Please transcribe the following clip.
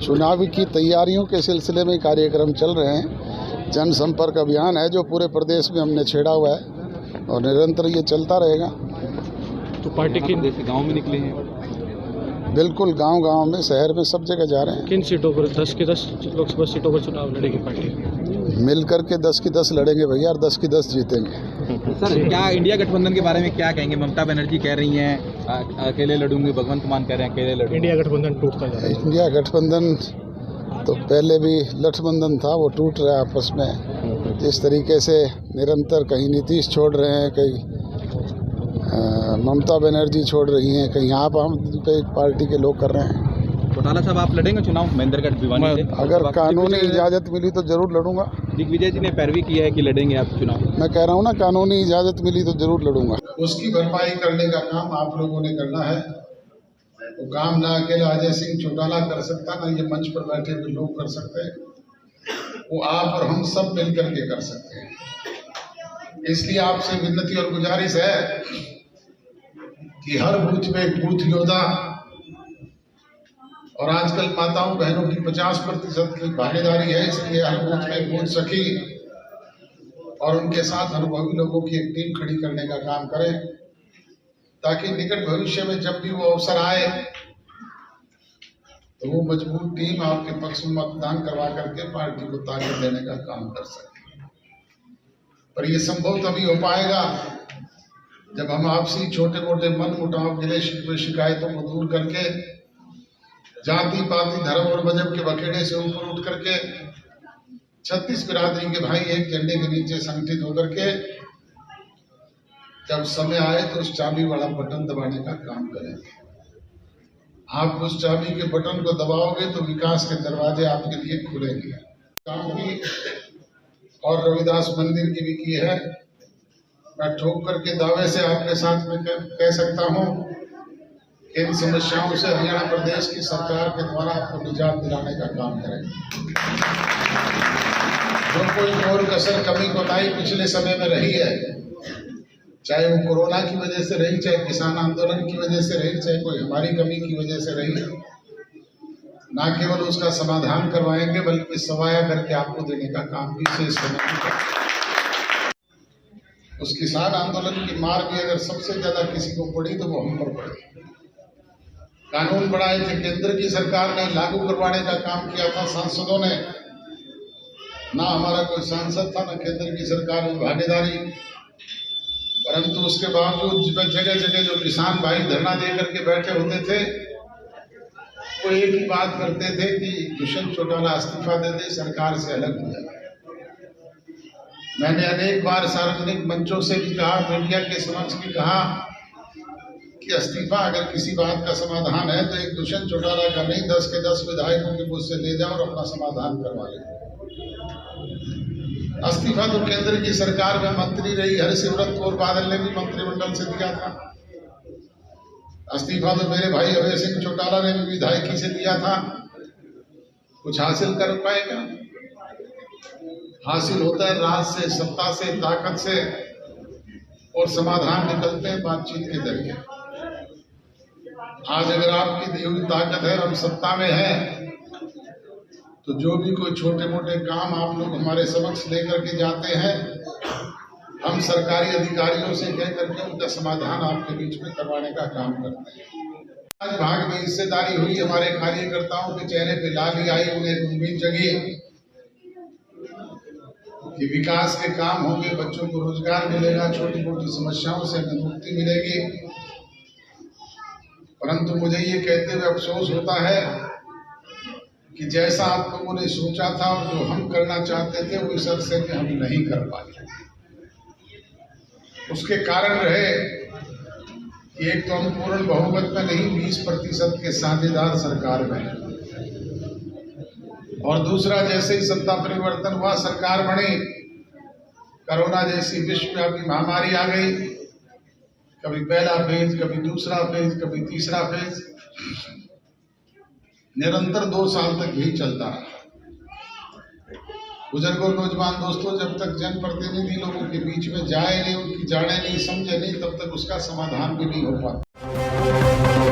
चुनाव की तैयारियों के सिलसिले में कार्यक्रम चल रहे हैं। जनसंपर्क अभियान है जो पूरे प्रदेश में हमने छेड़ा हुआ है और निरंतर ये चलता रहेगा। तो पार्टी किन गांव में निकले हैं? बिल्कुल, गांव-गांव में, शहर में, सब जगह जा रहे हैं। किन सीटों पर 10 की 10 लोकसभा सीटों पर चुनाव लड़ेगी पार्टी? मिलकर के 10 की 10 लड़ेंगे भैया, और 10 की 10 जीतेंगे। सर, क्या इंडिया गठबंधन के बारे में क्या कहेंगे? ममता बनर्जी कह रही हैं अकेले लड़ूंगे, भगवंत मान कह रहे हैं अकेले लड़ूंगे। इंडिया गठबंधन टूटता जा रहा है। इंडिया गठबंधन तो पहले भी गठबंधन था, वो टूट रहा है आपस में। जिस तरीके से निरंतर कहीं नीतीश छोड़ रहे हैं, कहीं ममता बनर्जी छोड़ रही हैं, कहीं आप हम पे पार्टी के लोग कर रहे हैं। चौटाला साहब, आप लड़ेंगे चुनाव महेंद्रगढ़ भिवानी से? अगर कानूनी इजाज़त मिली तो जरूर लड़ूंगा। दिग्विजय जी ने पैरवी की है कि लड़ेंगे आप चुनाव? मैं कह रहा हूँ ना, कानूनी इजाज़त मिली तो जरूर लड़ूंगा। उसकी भरपाई करने का काम आप लोगों ने करना है। वो काम ना अकेला अजय सिंह चौटाला कर सकता, ना ये मंच पर बैठे हुए लोग कर सकते हैं। वो आप और हम सब मिलकर के कर सकते हैं। इसलिए आपसे विनती और गुजारिश है कि हर बूथ में एक बूथ योद्धा, और आजकल माताओं बहनों की 50% की भागीदारी है, इसलिए हर बूथ में एक बूथ सखी और उनके साथ अनुभवी लोगों की एक टीम खड़ी करने का काम करें, ताकि निकट भविष्य में जब भी वो अवसर आए तो वो मजबूत टीम आपके पक्ष में मतदान करवा करके पार्टी को ताकत देने का काम कर सके। पर ये संभव तभी हो पाएगा जब हम आपसी छोटे मोटे मन मुटाव, गिले शिकवे, शिकायतों को दूर करके, जाति पाति धर्म और मजहब के बखेड़े से ऊपर उठ करके 36 बिरादरी के भाई एक झंडे के नीचे संगठित होकर के जब समय आए तो उस चाबी वाला बटन दबाने का काम करेंगे। आप उस चाबी के बटन को दबाओगे तो विकास के दरवाजे आपके लिए खुलेंगे। काम की और रविदास मंदिर की भी की है। मैं ठोक करके दावे से आपके साथ में कह सकता हूं कि इन समस्याओं से हरियाणा प्रदेश की सरकार के द्वारा आपको निजात दिलाने का काम करेंगे। जो कोई और कसर, कमी, कोताही पिछले समय में रही है, चाहे वो कोरोना की वजह से रही, चाहे किसान आंदोलन की वजह से रही, चाहे कोई हमारी कमी की वजह से रही, ना केवल उसका समाधान करवाएंगे बल्कि सवाया करके आपको देने का काम भी शेष समय उस किसान आंदोलन की मार भी अगर सबसे ज्यादा किसी को पड़ी तो वो हम पर पड़ी। कानून बनाए थे केंद्र की सरकार ने, लागू करवाने का काम किया था सांसदों ने, ना हमारा कोई सांसद था, ना केंद्र की सरकार में भागीदारी, परंतु उसके बावजूद जगह जगह जो किसान भाई धरना दे करके बैठे होते थे, वो एक ही बात करते थे कि दुष्यंत चौटाला इस्तीफा दे दे, सरकार से अलग हो जाए। मैंने अनेक बार सार्वजनिक मंचों से भी कहा, मीडिया के समक्ष भी कहा कि इस्तीफा अगर किसी बात का समाधान है तो एक दुष्यंत चौटाला का नहीं, 10 के 10 विधायकों के मुझसे ले जाओ और अपना समाधान करवा ले। इस्तीफा तो केंद्र की सरकार में मंत्री रही हरसिमरत कौर बादल ने भी मंत्रिमंडल से दिया था। इस्तीफा तो मेरे भाई अभय सिंह चौटाला ने भी विधायकी से दिया था। कुछ हासिल कर पाएगा? हासिल होता है राज से, सत्ता से, ताकत से, और समाधान निकलते हैं बातचीत के जरिए। आज अगर आपकी दी हुई ताकत है, हम सत्ता में हैं, तो जो भी कोई छोटे मोटे काम आप लोग हमारे समक्ष लेकर के जाते हैं, हम सरकारी अधिकारियों से कह करके उनका समाधान आपके बीच में करवाने का काम करते हैं। आज भाग में हिस्सेदारी हुई, हमारे कार्यकर्ताओं के चेहरे पे लाली आई, उन्हें उम्मीद जगी कि विकास के काम होंगे, बच्चों को रोजगार मिलेगा, छोटी मोटी समस्याओं से हमें मुक्ति मिलेगी। परंतु मुझे ये कहते हुए अफसोस होता है कि जैसा आप लोगों ने सोचा था और जो हम करना चाहते थे वो इस अरसे में हम नहीं कर पाए। उसके कारण रहे कि एक तो हम पूर्ण बहुमत में नहीं, 20% के साझेदार सरकार में, और दूसरा जैसे ही सत्ता परिवर्तन हुआ, सरकार बनी, कोरोना जैसी विश्वव्यापी महामारी आ गई। कभी पहला फेज, कभी दूसरा फेज, कभी तीसरा फेज, निरंतर 2 साल तक यही चलता रहा। बुजुर्गों, नौजवान दोस्तों, जब तक जनप्रतिनिधि लोगों के बीच में जाए नहीं, उनकी जाने नहीं, समझे नहीं, तब तक उसका समाधान भी नहीं हो पाता।